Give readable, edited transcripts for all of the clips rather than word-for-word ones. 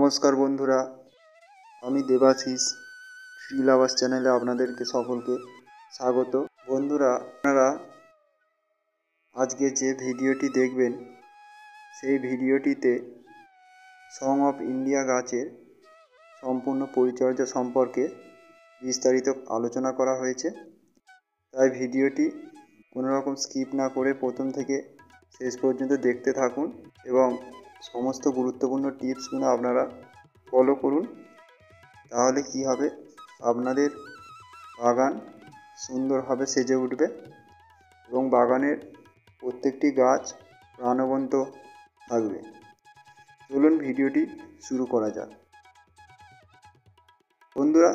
নমস্কার বন্ধুরা, আমি দেবাশিস ট্রিল আবাস চ্যানেলে আপনাদেরকে সকলকে স্বাগত। বন্ধুরা, আপনারা আজকে যে ভিডিওটি দেখবেন সেই ভিডিওটিতে সং অফ ইন্ডিয়া গাছের সম্পূর্ণ পরিচর্যা সম্পর্কে বিস্তারিত আলোচনা করা হয়েছে। তাই ভিডিওটি কোনো রকম স্কিপ না করে প্রথম থেকে শেষ পর্যন্ত দেখতে থাকুন এবং সমস্ত গুরুত্বপূর্ণ টিপসগুলো আপনারা ফলো করুন। তাহলে কি হবে, আপনাদের বাগান সুন্দরভাবে সেজে উঠবে এবং বাগানের প্রত্যেকটি গাছ প্রাণবন্ত থাকবে। চলুন ভিডিওটি শুরু করা যাক। বন্ধুরা,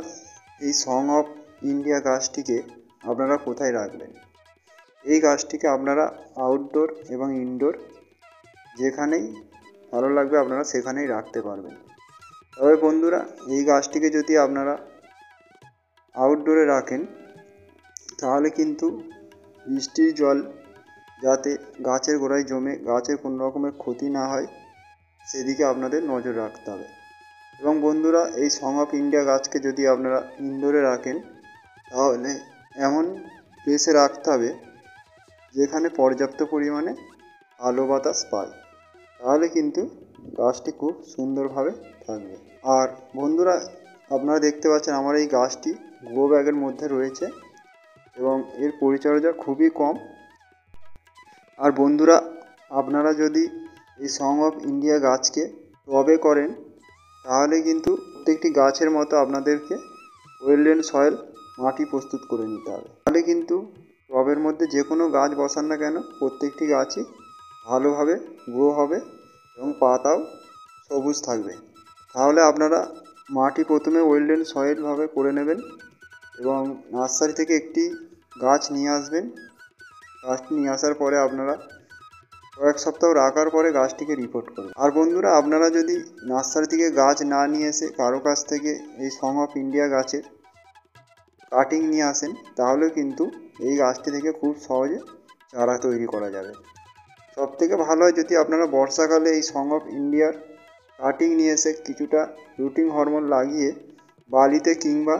এই সং অফ ইন্ডিয়া গাছটিকে আপনারা কোথায় রাখবেন? এই গাছটিকে আপনারা আউটডোর এবং ইনডোর যেখানেই ভালো লাগবে আপনারা সেখানেই রাখতে পারবেন। তবে বন্ধুরা, এই গাছটিকে যদি আপনারা আউটডোরে রাখেন তাহলে কিন্তু বৃষ্টির জল যাতে গাছের গোড়ায় জমে গাছের কোনো রকমের ক্ষতি না হয় সেদিকে আপনাদের নজর রাখতে হবে। এবং বন্ধুরা, এই সং অফ ইন্ডিয়া গাছকে যদি আপনারা ইনডোরে রাখেন তাহলে এমন প্লেসে রাখতে হবে যেখানে পর্যাপ্ত পরিমাণে আলো বাতাস পায়, তাহলে কিন্তু গাছটি খুব সুন্দরভাবে থাকবে। আর বন্ধুরা, আপনারা দেখতে পাচ্ছেন আমার এই গাছটি গ্রো ব্যাগের মধ্যে রয়েছে এবং এর পরিচর্যা খুবই কম। আর বন্ধুরা, আপনারা যদি এই সং অফ ইন্ডিয়া গাছকে টবে করেন তাহলে কিন্তু প্রত্যেকটি গাছের মতো আপনাদেরকে ওয়েল এন্ড সয়েল মাটি প্রস্তুত করে নিতে হবে। তাহলে কিন্তু টবের মধ্যে যে কোনো গাছ বসান না কেন প্রত্যেকটি গাছই ভালোভাবে গ্রো হবে এবং পাতাও সবুজ থাকবে। তাহলে আপনারা মাটি প্রথমে ওয়েল এন্ড সয়েলভাবে করে নেবেন এবং নার্সারি থেকে একটি গাছ নিয়ে আসবেন। গাছটি নিয়ে আসার পরে আপনারা কয়েক সপ্তাহ রাখার পরে গাছটিকে রিপোর্ট করবেন। আর বন্ধুরা, আপনারা যদি নার্সারি থেকে গাছ না নিয়ে এসে কারো কাছ থেকে এই সং অফ ইন্ডিয়া গাছের কাটিং নিয়ে আসেন তাহলে কিন্তু এই গাছটি থেকে খুব সহজে চারা তৈরি করা যাবে। সবথেকে ভালো হয় যদি আপনারা বর্ষাকালে এই সং অফ ইন্ডিয়ার কাটিং নিয়ে এসে কিছুটা রুটিং হরমোন লাগিয়ে বালিতে কিংবা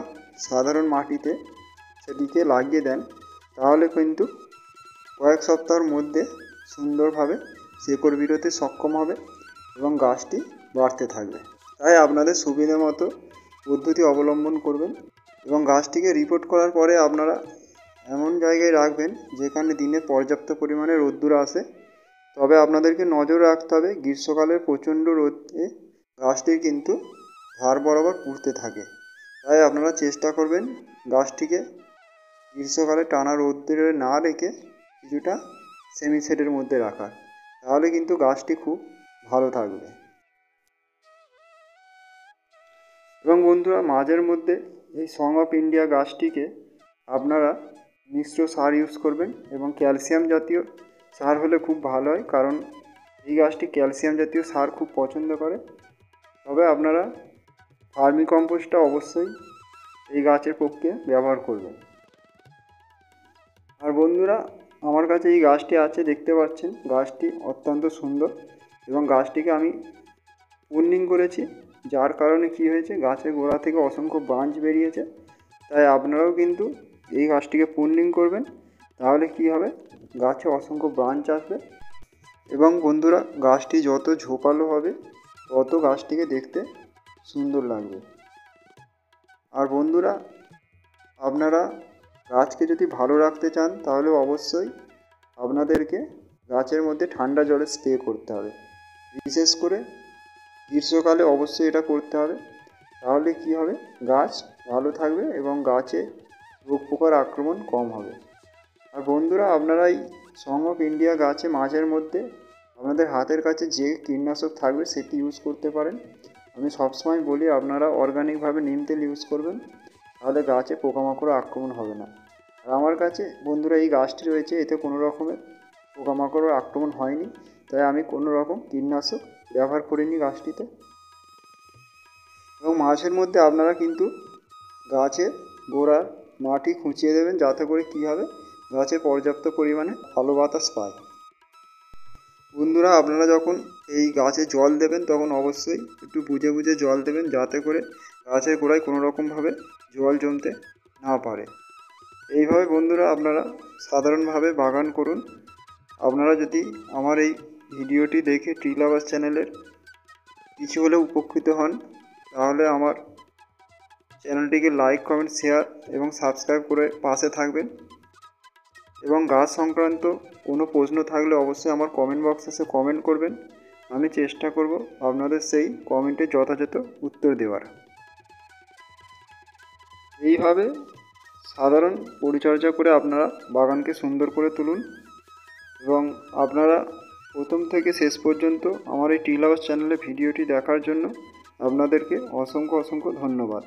সাধারণ মাটিতে সেটিকে লাগিয়ে দেন, তাহলে কিন্তু কয়েক সপ্তাহের মধ্যে সুন্দরভাবে শেকড় বিরোতে সক্ষম হবে এবং গাছটি বাড়তে থাকবে। তাই আপনাদের সুবিধা মতো পদ্ধতি অবলম্বন করবেন এবং গাছটিকে রিপোর্ট করার পরে আপনারা এমন জায়গায় রাখবেন যেখানে দিনে পর্যাপ্ত পরিমাণে রোদ্দুর আসে। তবে আপনাদেরকে নজর রাখতে হবে গ্রীষ্মকালের প্রচণ্ড রোদে গাছটি কিন্তু ধার বরাবর পুড়তে থাকে। তাই আপনারা চেষ্টা করবেন গাছটিকে গ্রীষ্মকালে টানা রোদ্দুরে না রেখে কিছুটা সেমি শেডের মধ্যে রাখার, তাহলে কিন্তু গাছটি খুব ভালো থাকবে। এবং বন্ধুরা, মাঝের মধ্যে এই সং অফ ইন্ডিয়া গাছটিকে আপনারা মিশ্র সার ইউজ করবেন এবং ক্যালসিয়াম জাতীয় সার হলে খুব ভালো হয়, কারণ এই গাছটি ক্যালসিয়াম জাতীয় সার খুব পছন্দ করে। তবে আপনারা ভার্মি কম্পোস্টটা অবশ্যই এই গাছের পক্ষে ব্যবহার করবেন। আর বন্ধুরা, আমার কাছে এই গাছটি আছে, দেখতে পাচ্ছেন গাছটি অত্যন্ত সুন্দর এবং গাছটিকে আমি প্রুনিং করেছি, যার কারণে কি হয়েছে গাছের গোড়া থেকে অসংখ্য ব্রাঞ্চ বেরিয়েছে। তাই আপনারাও কিন্তু এই গাছটিকে প্রুনিং করবেন, তাহলে কি হবে গাছে অসংখ্য ব্রাঞ্চ আসবে এবং বন্ধুরা, গাছটি যত ঝোপালো হবে তত গাছটিকে দেখতে সুন্দর লাগবে। আর বন্ধুরা, আপনারা গাছকে যদি ভালো রাখতে চান তাহলে অবশ্যই আপনাদেরকে গাছের মধ্যে ঠান্ডা জলে স্প্রে করতে হবে। বিশেষ করে গ্রীষ্মকালে অবশ্যই এটা করতে হবে, তাহলে কি হবে গাছ ভালো থাকবে এবং গাছে রোগ পোকার আক্রমণ কম হবে। আর বন্ধুরা, আপনারা এই সং অফ ইন্ডিয়া গাছে মাঝের মধ্যে আপনাদের হাতের কাছে যে কীটনাশক থাকবে সেটি ইউজ করতে পারেন। আমি সবসময় বলি আপনারা অর্গানিকভাবে নিম তেল ইউজ করবেন, তাহলে গাছে পোকামাকড় আক্রমণ হবে না। আর আমার কাছে বন্ধুরা এই গাছটি রয়েছে, এতে কোনো রকমের পোকামাকড়ের আক্রমণ হয়নি, তাই আমি কোনো রকম কীটনাশক ব্যবহার করিনি গাছটিতে। এবং মাঝের মধ্যে আপনারা কিন্তু গাছের গোড়ার মাটি খুঁচিয়ে দেবেন, যাতে করে কী হবে গাছে পর্যাপ্ত পরিমাণে আলো বাতাস পায়। বন্ধুরা, আপনারা যখন এই গাছে জল দেবেন তখন অবশ্যই একটু বুঝে বুঝে জল দেবেন, যাতে করে গাছের গোড়ায় কোনো রকমভাবে জল জমতে না পারে। এইভাবে বন্ধুরা আপনারা সাধারণভাবে বাগান করুন। আপনারা যদি আমার এই ভিডিওটি দেখে ট্রি লাভার্স চ্যানেলের কিছু হলেও উপকৃত হন, তাহলে আমার চ্যানেলটিকে লাইক, কমেন্ট, শেয়ার এবং সাবস্ক্রাইব করে পাশে থাকবেন। এবং গাছ সংক্রান্ত কোনো প্রশ্ন থাকলে অবশ্যই আমার কমেন্ট বক্সে এসে কমেন্ট করবেন। আমি চেষ্টা করব আপনাদের সেই কমেন্টে যথাযথ উত্তর দেওয়ার। এইভাবে সাধারণ পরিচর্যা করে আপনারা বাগানকে সুন্দর করে তুলুন। এবং আপনারা প্রথম থেকে শেষ পর্যন্ত আমার এই ট্রি লাভার্স চ্যানেলে ভিডিওটি দেখার জন্য আপনাদেরকে অসংখ্য ধন্যবাদ।